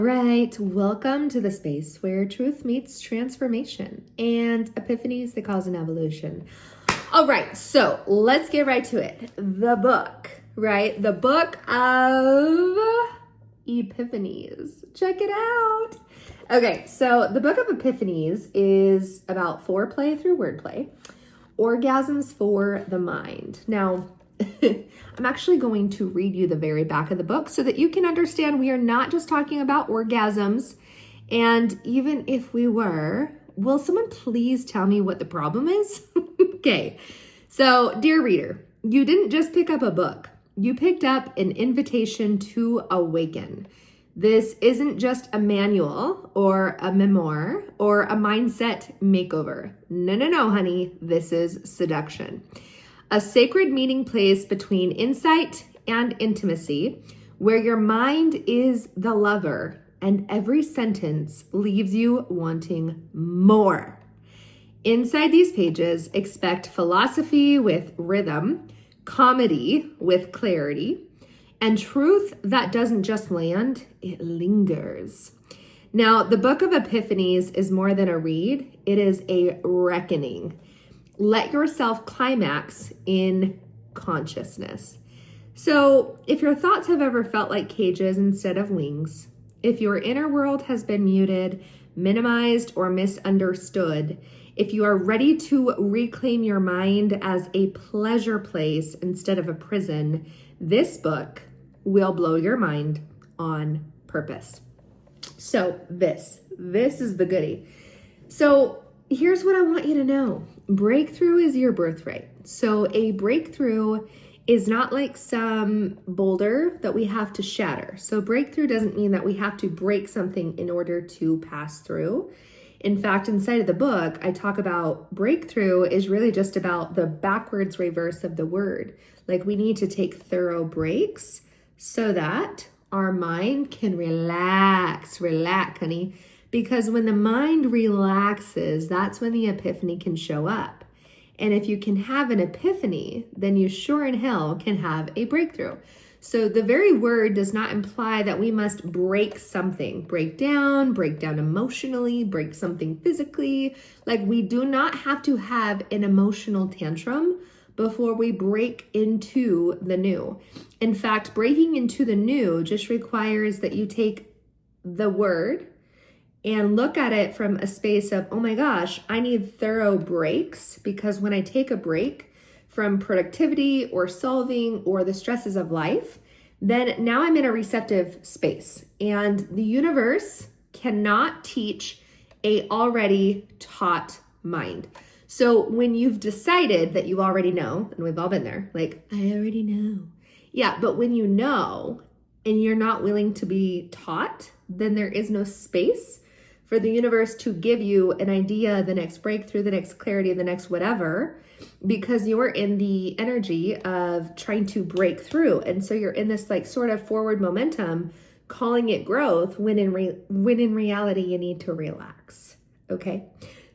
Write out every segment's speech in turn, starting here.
Right, welcome to the space where truth meets transformation and epiphanies that cause an evolution. All right, so let's get right to it. The book, right? The Book of Epiphanies. Check it out. Okay, so the Book of Epiphanies is about foreplay through wordplay, orgasms for the mind. Now, I'm actually going to read you the very back of the book so that you can understand we are not just talking about orgasms. And even if we were, will someone please tell me what the problem is? Okay, so dear reader, you didn't just pick up a book. You picked up an invitation to awaken. This isn't just a manual or a memoir or a mindset makeover. No, honey. This is seduction. A sacred meeting place between insight and intimacy, where your mind is the lover and every sentence leaves you wanting more. Inside these pages, expect philosophy with rhythm, comedy with clarity, and truth that doesn't just land, it lingers. Now, the Book of Epiphanies is more than a read, it is a reckoning. Let yourself climax in consciousness. So if your thoughts have ever felt like cages instead of wings, if your inner world has been muted, minimized, or misunderstood, if you are ready to reclaim your mind as a pleasure place instead of a prison, this book will blow your mind on purpose. So this is the goodie. So here's what I want you to know. Breakthrough is your birthright. So a breakthrough is not like some boulder that we have to shatter. So breakthrough doesn't mean that we have to break something in order to pass through. In fact, inside of the book, I talk about breakthrough is really just about the backwards reverse of the word. Like we need to take thorough breaks so that our mind can relax, honey. Because when the mind relaxes, that's when the epiphany can show up. And if you can have an epiphany, then you sure in hell can have a breakthrough. So the very word does not imply that we must break something, break down emotionally, break something physically. Like we do not have to have an emotional tantrum before we break into the new. In fact, breaking into the new just requires that you take the word and look at it from a space of, oh my gosh, I need thorough breaks, because when I take a break from productivity or solving or the stresses of life, then now I'm in a receptive space. And the universe cannot teach a already taught mind. So when you've decided that you already know, and we've all been there, like, I already know. Yeah, but when you know and you're not willing to be taught, then there is no space for the universe to give you an idea, the next breakthrough, the next clarity, the next whatever, because you're in the energy of trying to break through. And so you're in this like sort of forward momentum, calling it growth, when in reality you need to relax, okay?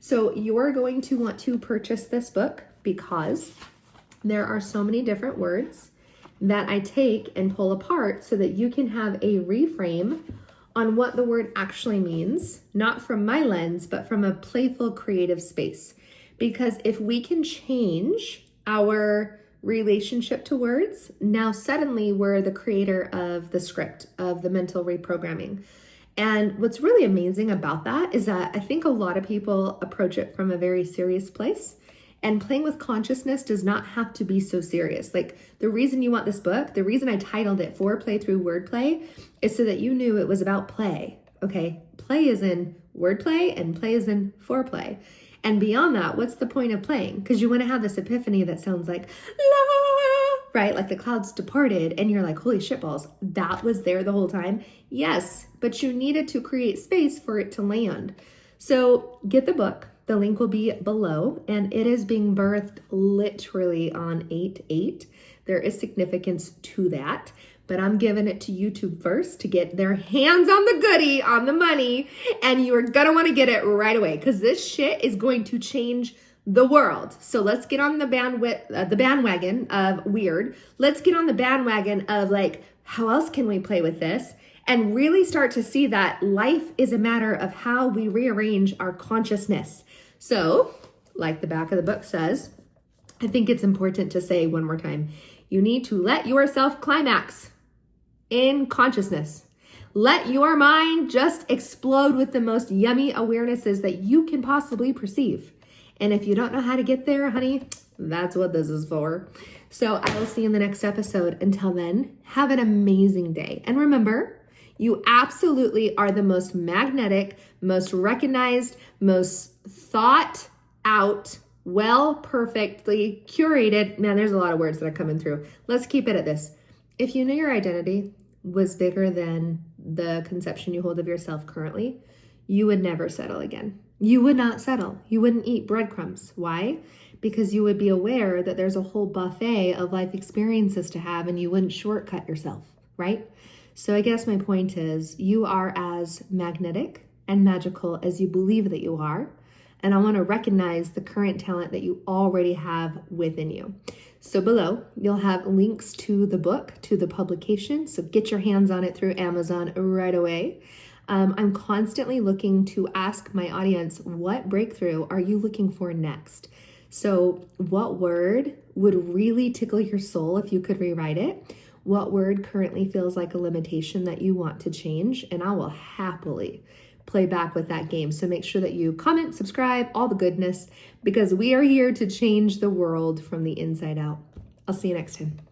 So you're going to want to purchase this book because there are so many different words that I take and pull apart so that you can have a reframe on what the word actually means, not from my lens, but from a playful, creative space. Because if we can change our relationship to words, now suddenly we're the creator of the script, of the mental reprogramming. And what's really amazing about that is that I think a lot of people approach it from a very serious place. And playing with consciousness does not have to be so serious. Like the reason you want this book, the reason I titled it Foreplay Through Wordplay is so that you knew it was about play, okay? Play is in wordplay and play is in foreplay. And beyond that, what's the point of playing? Because you want to have this epiphany that sounds like, la, right? Like the clouds departed and you're like, holy shitballs, that was there the whole time? Yes, but you needed to create space for it to land. So get the book. The link will be below, and it is being birthed literally on 8/8. There is significance to that, but I'm giving it to YouTube first to get their hands on the goodie, on the money, and you are gonna wanna get it right away because this shit is going to change the world. So let's get on the bandwagon of weird. Let's get on the bandwagon of like, how else can we play with this? and really start to see that life is a matter of how we rearrange our consciousness. So, like the back of the book says, I think it's important to say one more time, you need to let yourself climax in consciousness. Let your mind just explode with the most yummy awarenesses that you can possibly perceive. And if you don't know how to get there, honey, that's what this is for. So I will see you in the next episode. Until then, have an amazing day. And remember, you absolutely are the most magnetic, most recognized, most thought out, well, perfectly curated. Man, there's a lot of words that are coming through. Let's keep it at this. If you knew your identity was bigger than the conception you hold of yourself currently, you would never settle again. You would not settle. You wouldn't eat breadcrumbs. Why? Because you would be aware that there's a whole buffet of life experiences to have, and you wouldn't shortcut yourself, right? So I guess my point is, you are as magnetic and magical as you believe that you are. And I want to recognize the current talent that you already have within you. So below, you'll have links to the book, to the publication. So get your hands on it through Amazon right away. I'm constantly looking to ask my audience, what breakthrough are you looking for next? So what word would really tickle your soul if you could rewrite it? What word currently feels like a limitation that you want to change? And I will happily play back with that game. So make sure that you comment, subscribe, all the goodness, because we are here to change the world from the inside out. I'll see you next time.